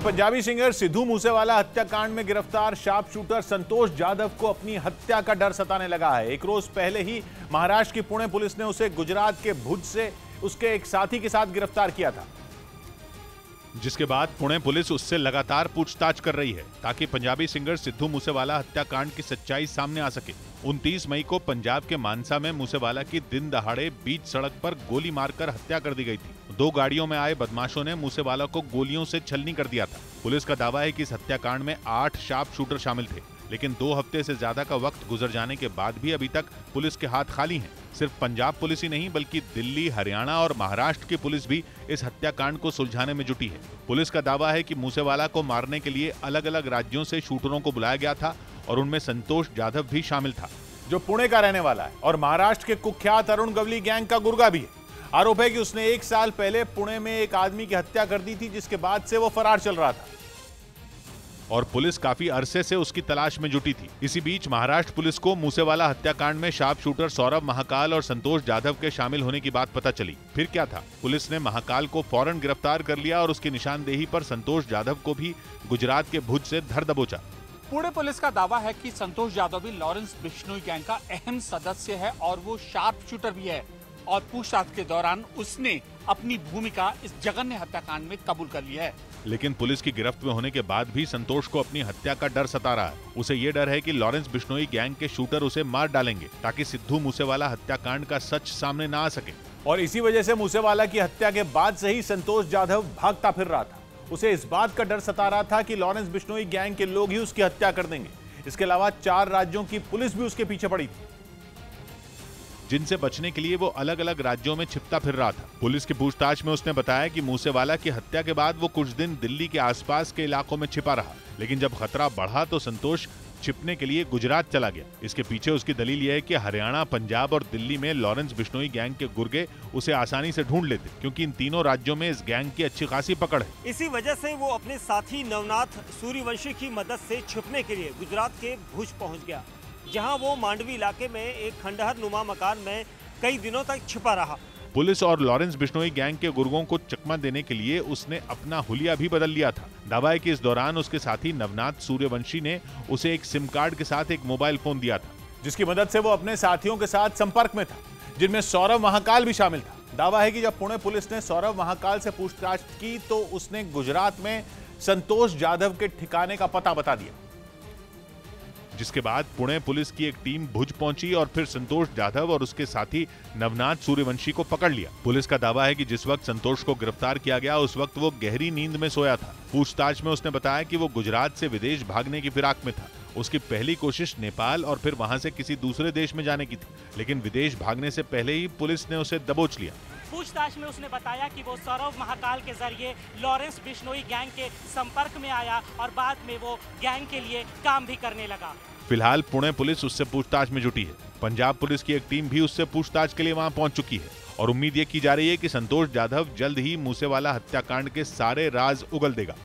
Punjabi singer Sidhu Moosewala हत्याकांड में गिरफ्तार शार्प शूटर संतोष जाधव को अपनी हत्या का डर सताने लगा है। एक रोज पहले ही महाराष्ट्र की पुणे पुलिस ने उसे गुजरात के भुज से उसके एक साथी के साथ गिरफ्तार किया था, जिसके बाद पुणे पुलिस उससे लगातार पूछताछ कर रही है ताकि पंजाबी सिंगर सिद्धू मूसेवाला हत्याकांड की सच्चाई सामने आ सके। 29 मई को पंजाब के मानसा में मूसेवाला की दिन दहाड़े बीच सड़क पर गोली मारकर हत्या कर दी गई थी। 2 गाड़ियों में आए बदमाशों ने मूसेवाला को गोलियों से छलनी कर दिया था। पुलिस का दावा है कि इस हत्याकांड में 8 शार्प शूटर शामिल थे, लेकिन 2 हफ्ते से ज्यादा का वक्त गुजर जाने के बाद भी अभी तक पुलिस के हाथ खाली हैं। सिर्फ पंजाब पुलिस ही नहीं बल्कि दिल्ली, हरियाणा और महाराष्ट्र की पुलिस भी इस हत्याकांड को सुलझाने में जुटी है। पुलिस का दावा है कि मूसेवाला को मारने के लिए अलग अलग राज्यों से शूटरों को बुलाया गया था और उनमें संतोष जाधव भी शामिल था, जो पुणे का रहने वाला है और महाराष्ट्र के कुख्यात अरुण गवली गैंग का गुर्गा भी है। आरोप है कि उसने 1 साल पहले पुणे में एक आदमी की हत्या कर दी थी, जिसके बाद से वो फरार चल रहा था और पुलिस काफी अरसे से उसकी तलाश में जुटी थी। इसी बीच महाराष्ट्र पुलिस को मूसेवाला हत्याकांड में शार्प शूटर सौरभ महाकाल और संतोष जाधव के शामिल होने की बात पता चली। फिर क्या था, पुलिस ने महाकाल को फौरन गिरफ्तार कर लिया और उसकी निशानदेही पर संतोष जाधव को भी गुजरात के भुज से धर दबोचा। पुणे पुलिस का दावा है कि संतोष जाधव भी लॉरेंस बिश्नोई गैंग का अहम सदस्य है और वो शार्प शूटर भी है और पूछताछ के दौरान उसने अपनी भूमिका इस जघन्य हत्याकांड में कबूल कर लिया है। लेकिन पुलिस की गिरफ्त में होने के बाद भी संतोष को अपनी हत्या का डर सता रहा है। उसे ये डर है कि लॉरेंस बिश्नोई गैंग के शूटर उसे मार डालेंगे ताकि सिद्धू मूसेवाला हत्याकांड का सच सामने ना आ सके। और इसी वजह से मूसेवाला की हत्या के बाद से ही संतोष जाधव भागता फिर रहा था। उसे इस बात का डर सता रहा था कि लॉरेंस बिश्नोई गैंग के लोग ही उसकी हत्या कर देंगे। इसके अलावा 4 राज्यों की पुलिस भी उसके पीछे पड़ी थी, जिनसे बचने के लिए वो अलग अलग राज्यों में छिपता फिर रहा था। पुलिस की पूछताछ में उसने बताया कि मूसेवाला की हत्या के बाद वो कुछ दिन दिल्ली के आसपास के इलाकों में छिपा रहा, लेकिन जब खतरा बढ़ा तो संतोष छिपने के लिए गुजरात चला गया। इसके पीछे उसकी दलील यह है कि हरियाणा, पंजाब और दिल्ली में लॉरेंस बिश्नोई गैंग के गुर्गे उसे आसानी से ढूंढ लेते, क्योंकि इन तीनों राज्यों में इस गैंग की अच्छी खासी पकड़ है। इसी वजह से वो अपने साथी नवनाथ सूर्यवंशी की मदद से छिपने के लिए गुजरात के भुज पहुंच गया, जहां वो मांडवी इलाके में एक खंडहर नुमा मकान में कई दिनों तक छिपा रहा। पुलिस और लॉरेंस बिश्नोई गैंग के गुर्गों को चकमा देने के लिए उसने अपना हुलिया भी बदल लिया था। दावा है कि इस दौरान उसके साथी नवनाथ सूर्यवंशी ने उसे एक सिम कार्ड के साथ एक मोबाइल फोन दिया था, जिसकी मदद से वो अपने साथियों के साथ संपर्क में था, जिनमें सौरभ महाकाल भी शामिल था। दावा है कि जब पुणे पुलिस ने सौरभ महाकाल से पूछताछ की तो उसने गुजरात में संतोष जाधव के ठिकाने का पता बता दिया, जिसके बाद पुणे पुलिस की एक टीम भुज पहुंची और फिर संतोष जाधव और उसके साथी नवनाथ सूर्यवंशी को पकड़ लिया। पुलिस का दावा है कि जिस वक्त संतोष को गिरफ्तार किया गया उस वक्त वो गहरी नींद में सोया था। पूछताछ में उसने बताया कि वो गुजरात से विदेश भागने की फिराक में था। उसकी पहली कोशिश नेपाल और फिर वहां से किसी दूसरे देश में जाने की थी, लेकिन विदेश भागने से पहले ही पुलिस ने उसे दबोच लिया। पूछताछ में उसने बताया कि वो सौरभ महाकाल के जरिए लॉरेंस बिश्नोई गैंग के संपर्क में आया और बाद में वो गैंग के लिए काम भी करने लगा। फिलहाल पुणे पुलिस उससे पूछताछ में जुटी है। पंजाब पुलिस की एक टीम भी उससे पूछताछ के लिए वहां पहुंच चुकी है और उम्मीद ये की जा रही है कि संतोष जाधव जल्द ही मूसेवाला हत्याकांड के सारे राज उगल देगा।